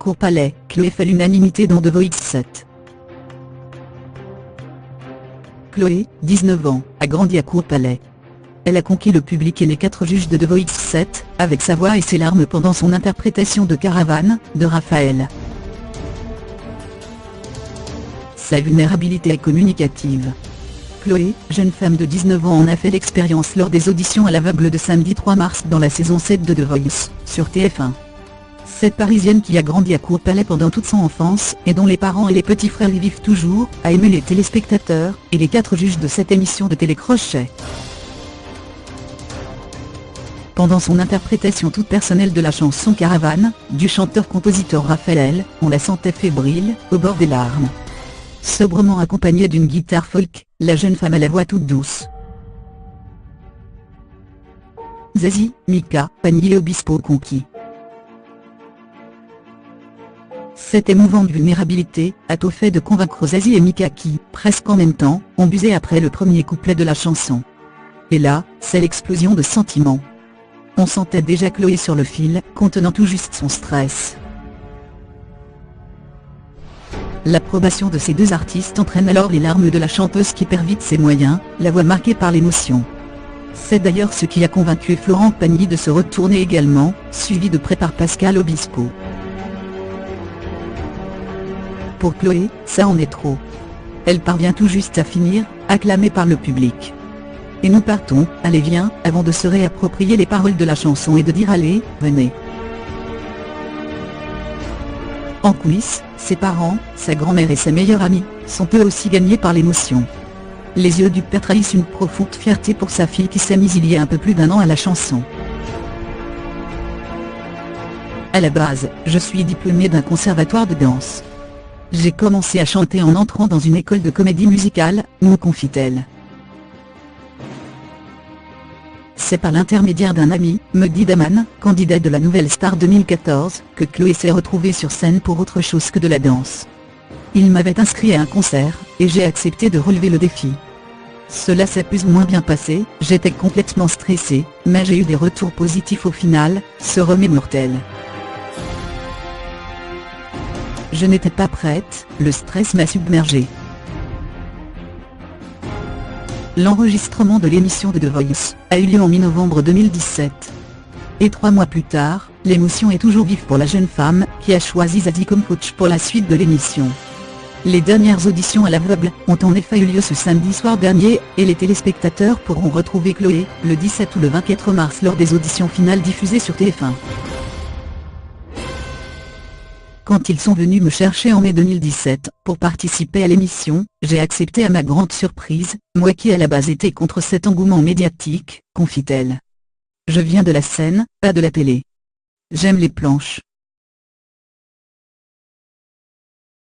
Courpalais, Chloé fait l'unanimité dans The Voice 7. Chloé, 19 ans, a grandi à Courpalais. Elle a conquis le public et les 4 juges de The Voice 7, avec sa voix et ses larmes pendant son interprétation de Caravane, de Raphaël. Sa vulnérabilité est communicative. Chloé, jeune femme de 19 ans, en a fait l'expérience lors des auditions à l'aveugle de samedi 3 mars dans la saison 7 de The Voice, sur TF1. Cette Parisienne qui a grandi à Courpalais pendant toute son enfance, et dont les parents et les petits frères y vivent toujours, a ému les téléspectateurs, et les 4 juges de cette émission de télécrochet. Pendant son interprétation toute personnelle de la chanson Caravane, du chanteur-compositeur Raphaël, on la sentait fébrile, au bord des larmes. Sobrement accompagnée d'une guitare folk, la jeune femme a la voix toute douce. Zazie, Mika, Pagny et Obispo conquis. Cette émouvante vulnérabilité a tout fait de convaincre Zazie et Mika qui, presque en même temps, ont buzzé après le premier couplet de la chanson. Et là, c'est l'explosion de sentiments. On sentait déjà Chloé sur le fil, contenant tout juste son stress. L'approbation de ces 2 artistes entraîne alors les larmes de la chanteuse qui perd vite ses moyens, la voix marquée par l'émotion. C'est d'ailleurs ce qui a convaincu Florent Pagny de se retourner également, suivi de près par Pascal Obispo. Pour Chloé, ça en est trop. Elle parvient tout juste à finir, acclamée par le public. Et nous partons, allez viens, avant de se réapproprier les paroles de la chanson et de dire allez, venez. En coulisses, ses parents, sa grand-mère et sa meilleure amie, sont eux aussi gagnés par l'émotion. Les yeux du père trahissent une profonde fierté pour sa fille qui s'est mise il y a un peu plus d'1 an à la chanson. À la base, je suis diplômée d'un conservatoire de danse. J'ai commencé à chanter en entrant dans une école de comédie musicale, nous confie-t-elle. C'est par l'intermédiaire d'un ami, me dit Daman, candidat de la Nouvelle Star 2014, que Chloé s'est retrouvée sur scène pour autre chose que de la danse. Il m'avait inscrit à un concert, et j'ai accepté de relever le défi. Cela s'est plus ou moins bien passé, j'étais complètement stressée, mais j'ai eu des retours positifs au final, se remémore-t-elle. Je n'étais pas prête, le stress m'a submergée. L'enregistrement de l'émission de The Voice a eu lieu en mi-novembre 2017. Et 3 mois plus tard, l'émotion est toujours vive pour la jeune femme, qui a choisi Zazie comme coach pour la suite de l'émission. Les dernières auditions à l'aveugle ont en effet eu lieu ce samedi soir dernier, et les téléspectateurs pourront retrouver Chloé, le 17 ou le 24 mars lors des auditions finales diffusées sur TF1. Quand ils sont venus me chercher en mai 2017, pour participer à l'émission, j'ai accepté à ma grande surprise, moi qui à la base étais contre cet engouement médiatique, confie-t-elle. Je viens de la scène, pas de la télé. J'aime les planches.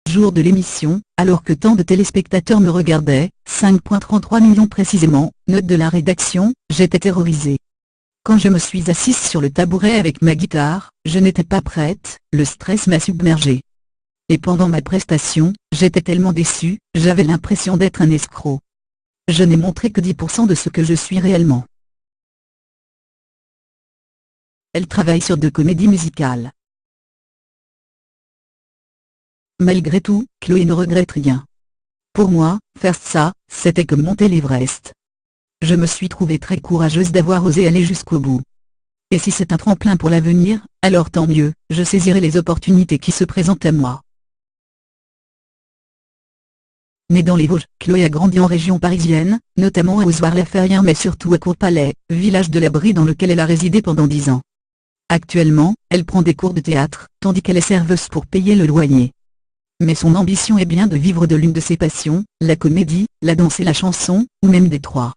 Jour de l'émission, alors que tant de téléspectateurs me regardaient, 5,33 millions précisément, note de la rédaction, j'étais terrorisée. Quand je me suis assise sur le tabouret avec ma guitare, je n'étais pas prête, le stress m'a submergée. Et pendant ma prestation, j'étais tellement déçue, j'avais l'impression d'être un escroc. Je n'ai montré que 10% de ce que je suis réellement. Elle travaille sur 2 comédies musicales. Malgré tout, Chloé ne regrette rien. Pour moi, faire ça, c'était comme monter l'Everest. Je me suis trouvée très courageuse d'avoir osé aller jusqu'au bout. Et si c'est un tremplin pour l'avenir, alors tant mieux, je saisirai les opportunités qui se présentent à moi. Née dans les Vosges, Chloé a grandi en région parisienne, notamment à Ozoir-la-Ferrière mais surtout à Courpalais, village de la Brie dans lequel elle a résidé pendant 10 ans. Actuellement, elle prend des cours de théâtre, tandis qu'elle est serveuse pour payer le loyer. Mais son ambition est bien de vivre de l'une de ses passions, la comédie, la danse et la chanson, ou même des 3.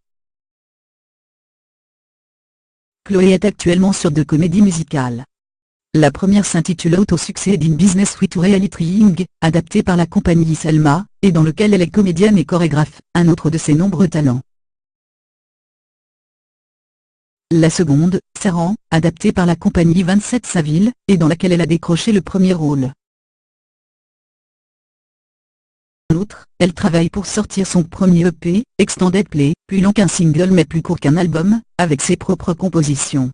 Chloé est actuellement sur 2 comédies musicales. La première s'intitule Out au succès in Business with Reality, adaptée par la compagnie Selma, et dans lequel elle est comédienne et chorégraphe, un autre de ses nombreux talents. La seconde, Serran, adaptée par la compagnie 27 Saville, et dans laquelle elle a décroché le premier rôle. En outre, elle travaille pour sortir son premier EP, Extended Play, plus long qu'un single mais plus court qu'un album, avec ses propres compositions.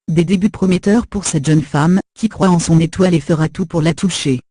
Des débuts prometteurs pour cette jeune femme, qui croit en son étoile et fera tout pour la toucher.